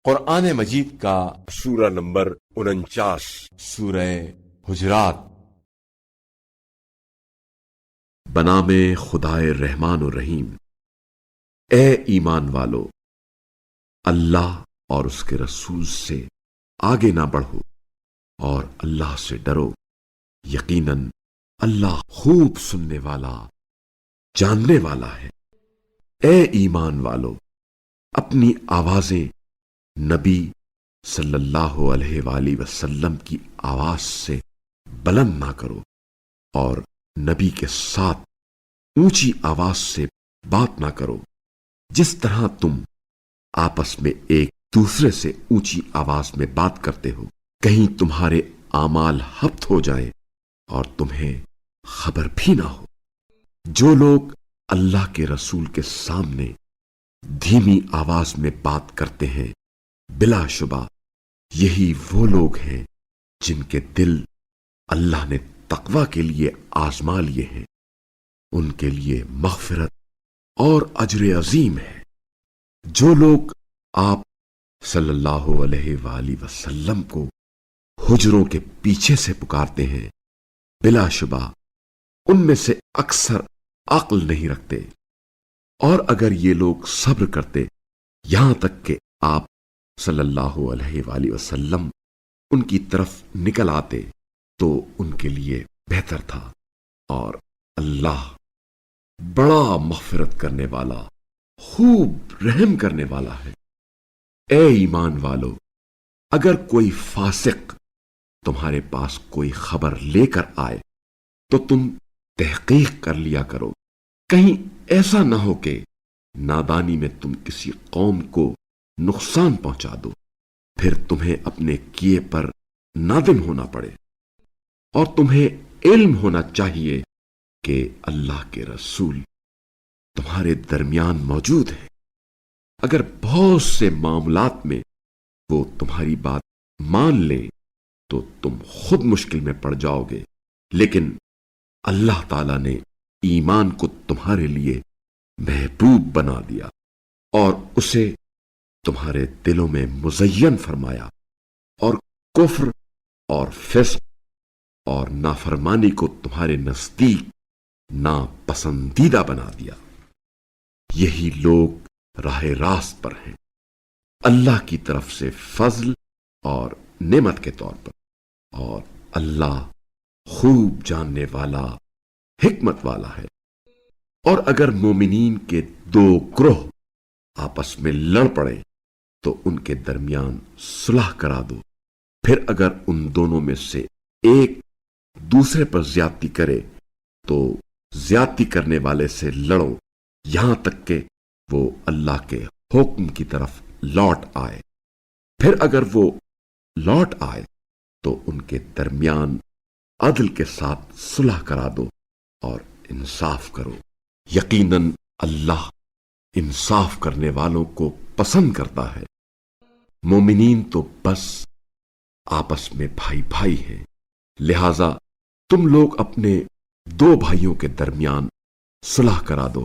قرآن مجید کا سورہ نمبر 49 سورہ حجرات۔ بنام خدائے رحمان و رحیم۔ اے ایمان والو، اللہ اور اس کے رسول سے آگے نہ بڑھو اور اللہ سے ڈرو، یقیناً اللہ خوب سننے والا، جاننے والا ہے۔ اے ایمان والو، اپنی آوازیں نبی صلی اللہ علیہ وآلہ وسلم کی آواز سے بلند نہ کرو اور نبی کے ساتھ اونچی آواز سے بات نہ کرو جس طرح تم آپس میں ایک دوسرے سے اونچی آواز میں بات کرتے ہو، کہیں تمہارے اعمال حبط ہو جائیں اور تمہیں خبر بھی نہ ہو۔ جو لوگ اللہ کے رسول کے سامنے دھیمی آواز میں بات کرتے ہیں، بلا شبہ یہی وہ لوگ ہیں جن کے دل اللہ نے تقوی کے لیے آزما لیے ہیں، ان کے لیے مغفرت اور اجر عظیم ہے۔ جو لوگ آپ صلی اللہ علیہ وآلہ وسلم کو حجروں کے پیچھے سے پکارتے ہیں، بلا شبہ ان میں سے اکثر عقل نہیں رکھتے، اور اگر یہ لوگ صبر کرتے یہاں تک کہ آپ صلی اللہ علیہ وآلہ وسلم ان کی طرف نکل آتے تو ان کے لیے بہتر تھا، اور اللہ بڑا مغفرت کرنے والا، خوب رحم کرنے والا ہے۔ اے ایمان والو، اگر کوئی فاسق تمہارے پاس کوئی خبر لے کر آئے تو تم تحقیق کر لیا کرو، کہیں ایسا نہ ہو کہ نادانی میں تم کسی قوم کو نقصان پہنچا دو، پھر تمہیں اپنے کیے پر نادم ہونا پڑے۔ اور تمہیں علم ہونا چاہیے کہ اللہ کے رسول تمہارے درمیان موجود ہیں۔ اگر بہت سے معاملات میں وہ تمہاری بات مان لیں تو تم خود مشکل میں پڑ جاؤ گے، لیکن اللہ تعالی نے ایمان کو تمہارے لیے محبوب بنا دیا اور اسے تمہارے دلوں میں مزین فرمایا، اور کفر اور فسق اور نافرمانی کو تمہارے نزدیک ناپسندیدہ بنا دیا۔ یہی لوگ راہ راست پر ہیں، اللہ کی طرف سے فضل اور نعمت کے طور پر، اور اللہ خوب جاننے والا، حکمت والا ہے۔ اور اگر مومنین کے دو گروہ آپس میں لڑ پڑے تو ان کے درمیان صلح کرا دو، پھر اگر ان دونوں میں سے ایک دوسرے پر زیادتی کرے تو زیادتی کرنے والے سے لڑو یہاں تک کہ وہ اللہ کے حکم کی طرف لوٹ آئے۔ پھر اگر وہ لوٹ آئے تو ان کے درمیان عدل کے ساتھ صلح کرا دو اور انصاف کرو، یقیناً اللہ انصاف کرنے والوں کو پسند کرتا ہے۔ مومنین تو بس آپس میں بھائی بھائی ہیں، لہذا تم لوگ اپنے دو بھائیوں کے درمیان صلح کرا دو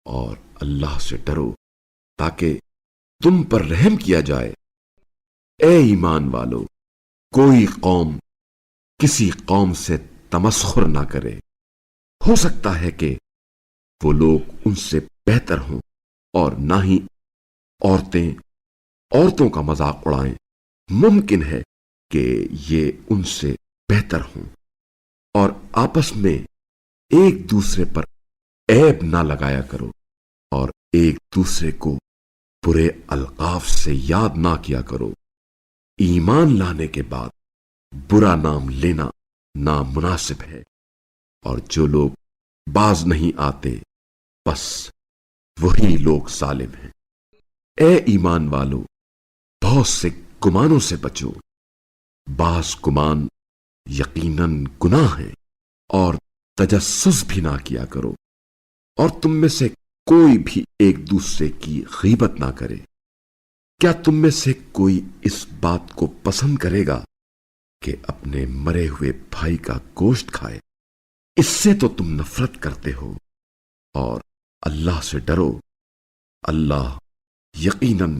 اور اللہ سے ڈرو تاکہ تم پر رحم کیا جائے۔ اے ایمان والو، کوئی قوم کسی قوم سے تمسخر نہ کرے، ہو سکتا ہے کہ وہ لوگ ان سے بہتر ہوں، اور نہ ہی عورتوں کا مذاق اڑائیں، ممکن ہے کہ یہ ان سے بہتر ہوں۔ اور آپس میں ایک دوسرے پر عیب نہ لگایا کرو، اور ایک دوسرے کو برے القاب سے یاد نہ کیا کرو۔ ایمان لانے کے بعد برا نام لینا نامناسب ہے، اور جو لوگ باز نہیں آتے بس وہی لوگ ظالم ہیں۔ اے ایمان والو، بہت سے گمانوں سے بچو، بعض گمان یقیناً گناہ ہیں، اور تجسس بھی نہ کیا کرو، اور تم میں سے کوئی بھی ایک دوسرے کی غیبت نہ کرے۔ کیا تم میں سے کوئی اس بات کو پسند کرے گا کہ اپنے مرے ہوئے بھائی کا گوشت کھائے؟ اس سے تو تم نفرت کرتے ہو، اور اللہ سے ڈرو، اللہ یقیناً